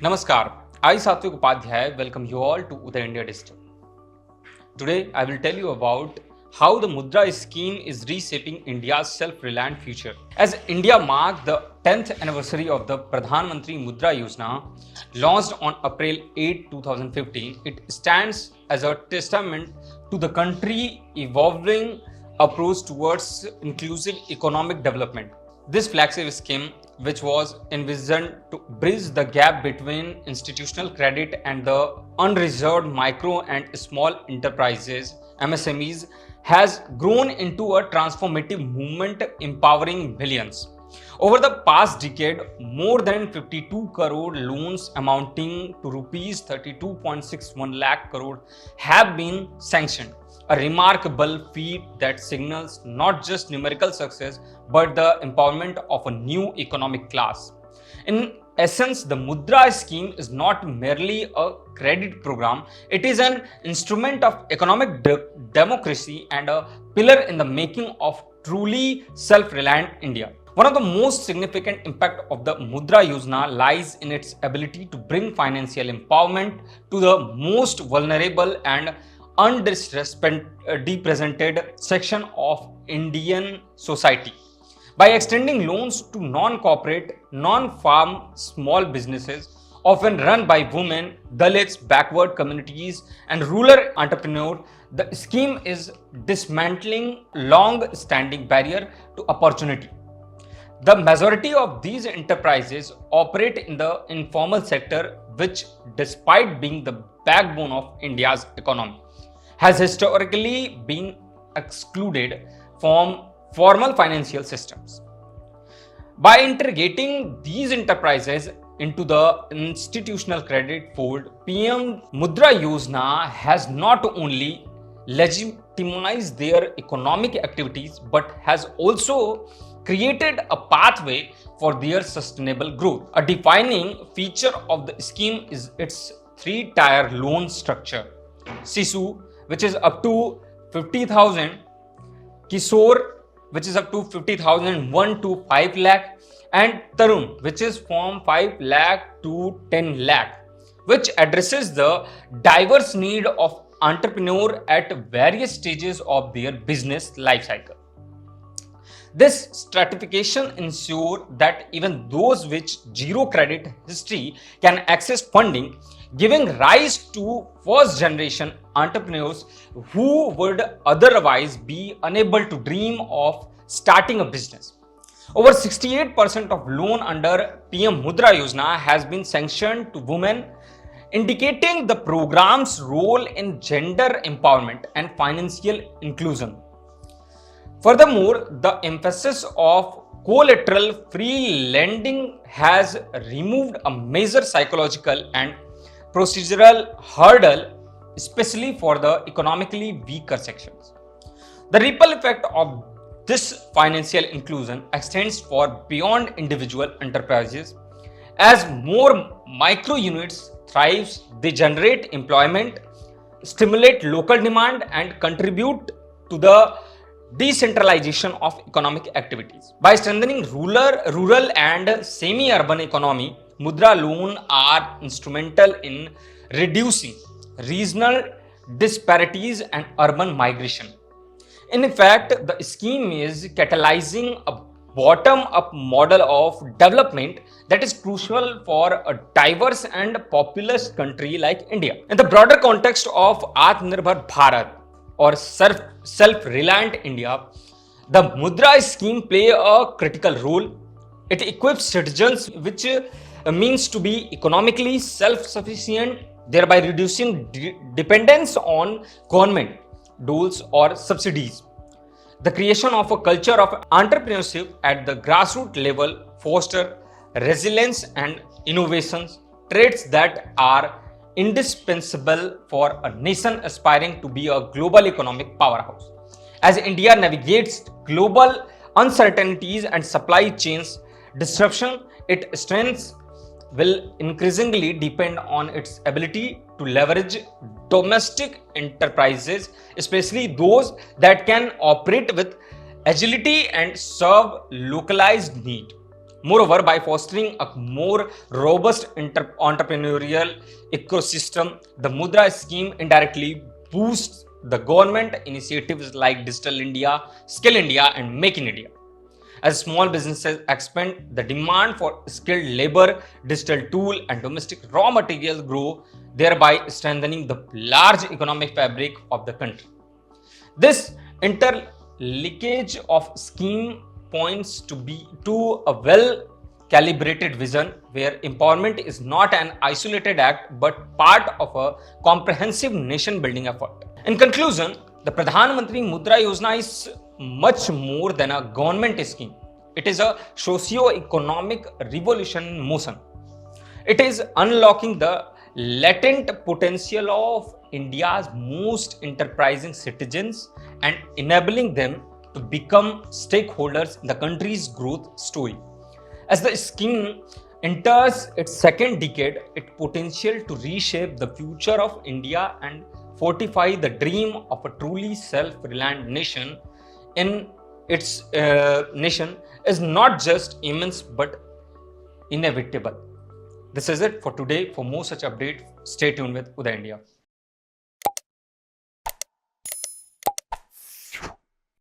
Namaskar, I Satvik Upadhyay welcome you all to Uday India Digital. Today I will tell you about how the Mudra Scheme is reshaping India's self-reliant future. As India marked the 10th anniversary of the Pradhan Mantri Mudra Yojana, launched on April 8, 2015, it stands as a testament to the country's evolving approach towards inclusive economic development. This flagship scheme, which was envisioned to bridge the gap between institutional credit and the unreserved micro and small enterprises (MSMEs), has grown into a transformative movement empowering millions. Over the past decade, more than 52 crore loans amounting to rupees 32.61 lakh crore have been sanctioned, a remarkable feat that signals not just numerical success but the empowerment of a new economic class. In essence, the Mudra Scheme is not merely a credit program, it is an instrument of economic democracy and a pillar in the making of truly self-reliant India. One of the most significant impact of the Mudra Yojana lies in its ability to bring financial empowerment to the most vulnerable and underrepresented section of Indian society. By extending loans to non-corporate, non-farm small businesses, often run by women, Dalits, backward communities, and rural entrepreneurs, the scheme is dismantling long-standing barrier to opportunity. The majority of these enterprises operate in the informal sector, which, despite being the backbone of India's economy, has historically been excluded from formal financial systems. By integrating these enterprises into the institutional credit fold, PM Mudra Yojana has not only legitimized their economic activities but has also created a pathway for their sustainable growth. A defining feature of the scheme is its three-tier loan structure: Sisu, which is up to 50,000, Kishore, which is up to 50,000, 1 to 5 lakh, and Tarun, which is from 5 lakh to 10 lakh, which addresses the diverse need of entrepreneurs at various stages of their business life cycle. This stratification ensures that even those with zero credit history can access funding, giving rise to first-generation entrepreneurs who would otherwise be unable to dream of starting a business. Over 68% of loan under PM Mudra Yojana has been sanctioned to women, indicating the program's role in gender empowerment and financial inclusion. Furthermore, the emphasis of collateral-free lending has removed a major psychological and procedural hurdle, especially for the economically weaker sections. The ripple effect of this financial inclusion extends far beyond individual enterprises. As more micro units thrive, they generate employment, stimulate local demand, and contribute to the decentralization of economic activities. By strengthening rural and semi-urban economy, Mudra loans are instrumental in reducing regional disparities and urban migration. In fact, the scheme is catalyzing a bottom-up model of development that is crucial for a diverse and populous country like India. In the broader context of Atmanirbhar Bharat or self-reliant India, the Mudra Scheme play a critical role. It equips citizens, which means to be economically self-sufficient, thereby reducing dependence on government doles or subsidies. The creation of a culture of entrepreneurship at the grassroots level foster resilience and innovations, traits that are indispensable for a nation aspiring to be a global economic powerhouse. As India navigates global uncertainties and supply chains disruption, its strengths will increasingly depend on its ability to leverage domestic enterprises, especially those that can operate with agility and serve localized need. Moreover, by fostering a more robust entrepreneurial ecosystem, the Mudra scheme indirectly boosts the government initiatives like Digital India, Skill India, and Make in India. As small businesses expand, the demand for skilled labor, digital tool, and domestic raw materials grow, thereby strengthening the large economic fabric of the country. This interlinkage of scheme points to a well-calibrated vision where empowerment is not an isolated act but part of a comprehensive nation-building effort. In conclusion, the Pradhan Mantri Mudra Yojana is much more than a government scheme. It is a socio-economic revolution in motion. It is unlocking the latent potential of India's most enterprising citizens and enabling them to become stakeholders in the country's growth story. As the scheme enters its second decade, its potential to reshape the future of India and fortify the dream of a truly self-reliant nation in its nation is not just immense but inevitable. This is it for today. For more such updates, stay tuned with Uday India.